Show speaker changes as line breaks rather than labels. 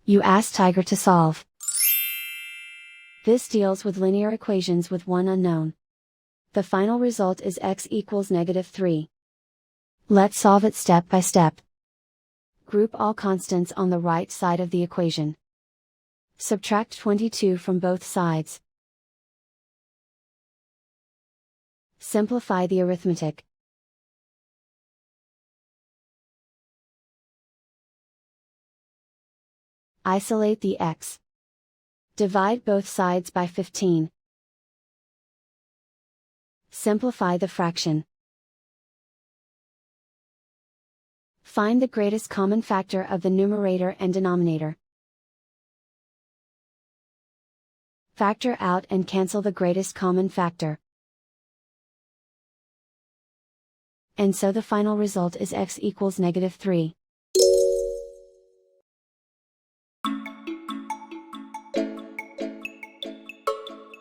You ask Tiger to solve. This deals with linear equations with one unknown. The final result is x equals -3. Let's solve it step by step. Group all constants on the right side of the equation. Subtract 22 from both sides. Simplify the arithmetic. Isolate the x. Divide both sides by 15. Simplify the fraction. Find the greatest common factor of the numerator and denominator. Factor out and cancel the greatest common factor. And so the final result is x equals -3.